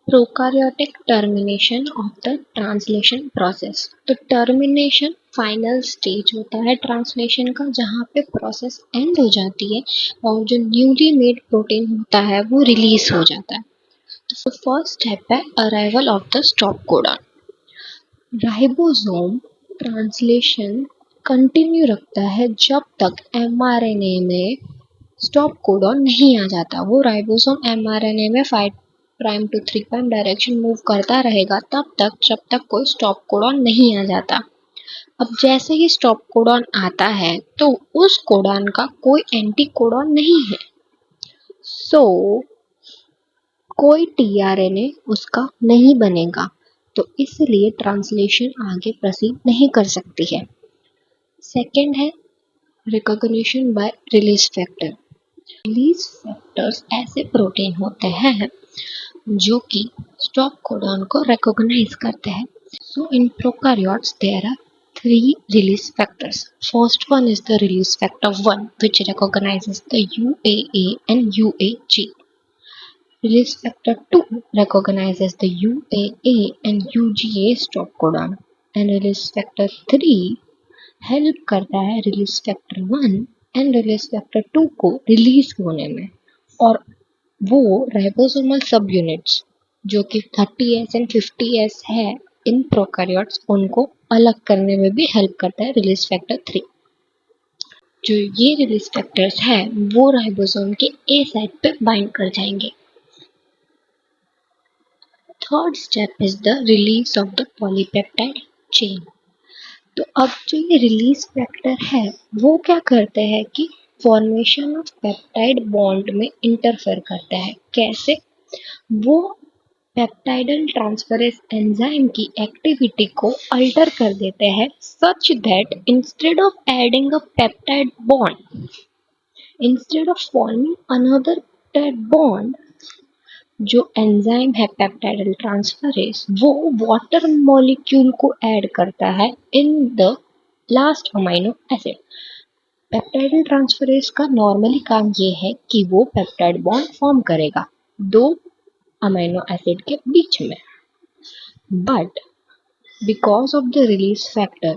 Prokaryotic termination of the translation process. तो termination final stage होता है ट्रांसलेशन का, जहाँ पे प्रोसेस एंड हो जाती है और जो न्यूली मेड प्रोटीन होता है वो रिलीज हो जाता है। तो फर्स्ट स्टेप है arrival of the stop codon. Ribosome translation continue रखता है जब तक एमआरएनए में स्टॉप कोडॉन नहीं आ जाता। वो राइबोसोम एमआरएनए में 5 prime to 3 prime direction move करता रहेगा तब तक जब तक कोई स्टॉप कोडॉन नहीं आ जाता। अब जैसे ही स्टॉप कोडॉन आता है तो उस कोडॉन का कोई एंटी कोडॉन नहीं है, सो कोई टीआरएनए उसका नहीं बनेगा, तो इसलिए ट्रांसलेशन आगे प्रोसीड नहीं कर सकती है। सेकेंड है recognition by release factor. Release factors ऐसे प्रोटीन होते हैं जो कि स्टॉप कोडॉन को रिकॉग्नाइज करते हैं। So in prokaryotes there are 3 release factors. First one is the release factor 1, which recognizes the UAA and UAG. Release factor 2 recognizes the UAA and UGA stop codon. And release factor 3 help करता है release factor 1 and release factor 2 को release होने में, और वो ribosomal सब units जो कि 30S एंड 50S है इन प्रोकैरियोट्स, उनको अलग करने में भी हेल्प करता है रिलीज फैक्टर 3। जो ये रिलीज फैक्टर्स है वो राइबोसोम के ए साइट पे बाइंड कर जाएंगे। Third step is the release of the polypeptide chain. तो अब जो ये रिलीज फैक्टर है वो क्या करते हैं कि फॉर्मेशन ऑफ पेप्टाइड बॉन्ड में इंटरफेयर करता है। कैसे? वो पेप्टाइडल ट्रांसफरेज एंजाइम की एक्टिविटी को अल्टर कर देते हैं such that instead of adding a peptide bond, instead of forming another peptide bond, जो एंजाइम है पेप्टाइडल ट्रांसफरेज वो वाटर मॉलिक्यूल को ऐड करता है in the last amino acid. Peptidyl transferase का नॉर्मली काम ये है कि वो पेप्टाइड बॉन्ड फॉर्म करेगा दो अमीनो एसिड के बीच में, but because of the release factor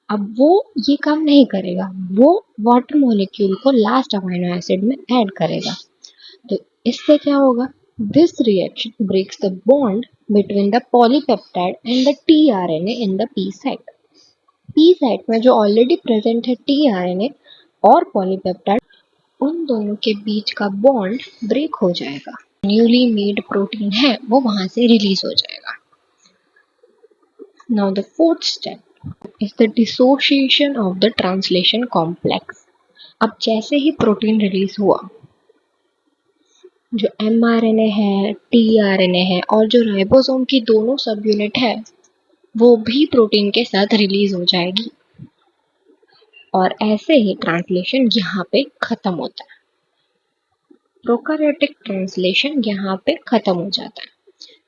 अब वो ये काम नहीं करेगा, वो वाटर मॉलिक्यूल को लास्ट अमीनो एसिड में ऐड करेगा। तो इससे क्या होगा? This reaction breaks the bond between the polypeptide and the tRNA in the P site. P site में जो ऑलरेडी प्रेजेंट है टीआरएनए और पॉलीपेप्टाइड, उन दोनों के बीच का बॉन्ड ब्रेक हो जाएगा, न्यूली मेड प्रोटीन है वो वहां से रिलीज हो जाएगा। Now the fourth step is the dissociation of the translation complex. अब जैसे ही प्रोटीन रिलीज हुआ, जो एमआरएनए है, टीआरएनए है और जो राइबोसोम की दोनों सब यूनिट है वो भी प्रोटीन के साथ रिलीज हो जाएगी, और ऐसे ही ट्रांसलेशन यहाँ पे खत्म होता है। प्रोकैरियोटिक ट्रांसलेशन यहाँ पे खत्म हो जाता है।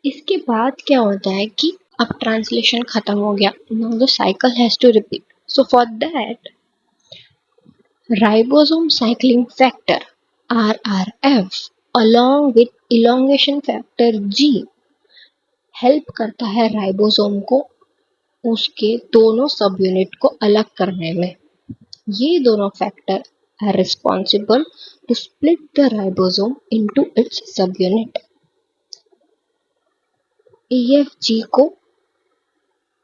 इसके बाद क्या होता है कि अब ट्रांसलेशन खत्म हो गया, now the cycle has to repeat. So for that ribosome cycling factor RRF along with elongation factor G help करता है राइबोसोम को उसके दोनों सब यूनिट को अलग करने में। ये दोनों factor are responsible to split the ribosome into its subunit। EFG को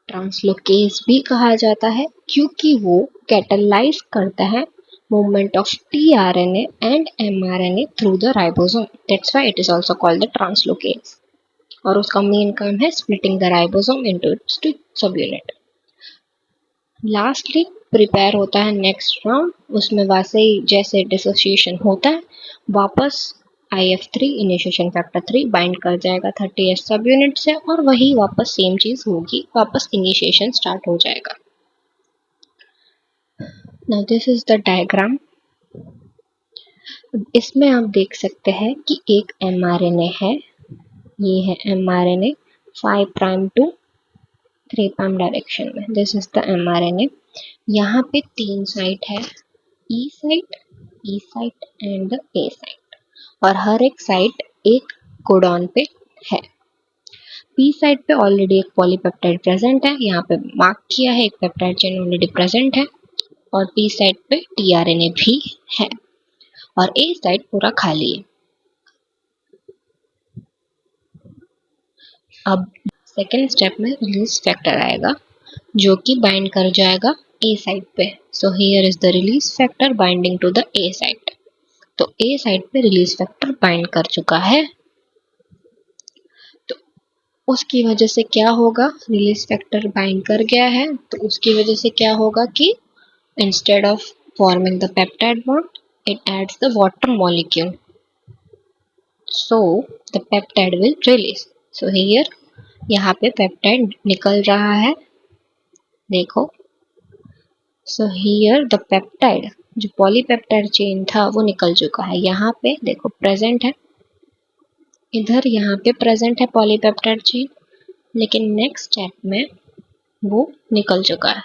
ट्रांसलोकेज भी कहा जाता है क्योंकि वो कैटलाइज करता है movement of tRNA and mRNA through the ribosome। That's why it is also called the translocase। और उसका मेन काम है splitting the ribosome into its subunit। Lastly prepare होता है नेक्स्ट राउंड, उसमें वैसे ही जैसे डिसोसिएशन होता है वापस IF3 इनिशिएशन फैक्टर 3 बाइंड कर जाएगा 30S सब यूनिट से, और वही वापस सेम चीज होगी, वापस इनिशिएशन स्टार्ट हो जाएगा। Now this is the diagram. इसमें आप देख सकते हैं कि एक mRNA है, ये है mRNA 5 prime to 3 prime direction में, दिस इज द mRNA। यहाँ पे 3 साइट है, E site and the A site, और हर एक साइट एक कोडॉन पे है। पी साइड पे ऑलरेडी एक पॉलीपेप्टाइड प्रेजेंट है, यहाँ पे मार्क किया है, एक पेप्टाइड चेन ऑलरेडी प्रेजेंट है, और पी साइड पे टीआरएनए भी है, और ए साइड पूरा खाली है। अब सेकेंड स्टेप में रिलीज फैक्टर आएगा जो कि बाइंड कर जाएगा ए साइड पे। So here is the release factor binding to the A side. तो ए साइड पे रिलीज फैक्टर बाइंड कर चुका है, तो उसकी वजह से क्या होगा, रिलीज फैक्टर बाइंड कर गया है तो उसकी वजह से क्या होगा कि instead of forming the peptide bond, it adds the water molecule. So the peptide will release. So here यहाँ पे पेप्टाइड निकल रहा है, देखो। So here the peptide जो पॉलीपेप्टाइड चेन था वो निकल चुका है, यहाँ पे देखो प्रेजेंट है, इधर यहाँ पे प्रेजेंट है पॉलीपेप्टाइड चेन, लेकिन नेक्स्ट स्टेप में वो निकल चुका है।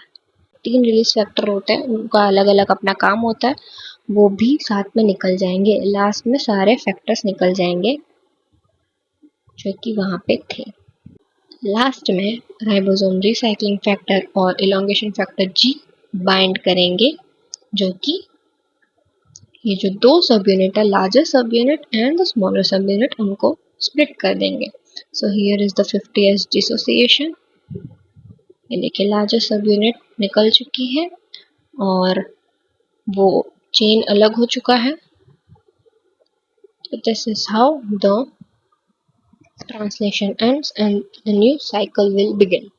3 रिलीज फैक्टर होते हैं, उनका अलग अलग अपना काम होता है, वो भी साथ में निकल जाएंगे, लास्ट में सारे फैक्टर्स निकल जाएंगे जो कि वहां पे थे। लास्ट में राइबोसोम रिसाइक्लिंग फैक्टर और इलॉन्गेशन फैक्टर जी बाइंड करेंगे, जो कि ये जो दो सब यूनिट है, लार्जर सब यूनिट एंड द स्मॉलर सब यूनिट, उनको स्प्लिट कर देंगे। सो here is the 50s dissociation. ये देखिए लार्जर सब यूनिट निकल चुकी है और वो चेन अलग हो चुका है। So this is how the translation ends and the new cycle will begin.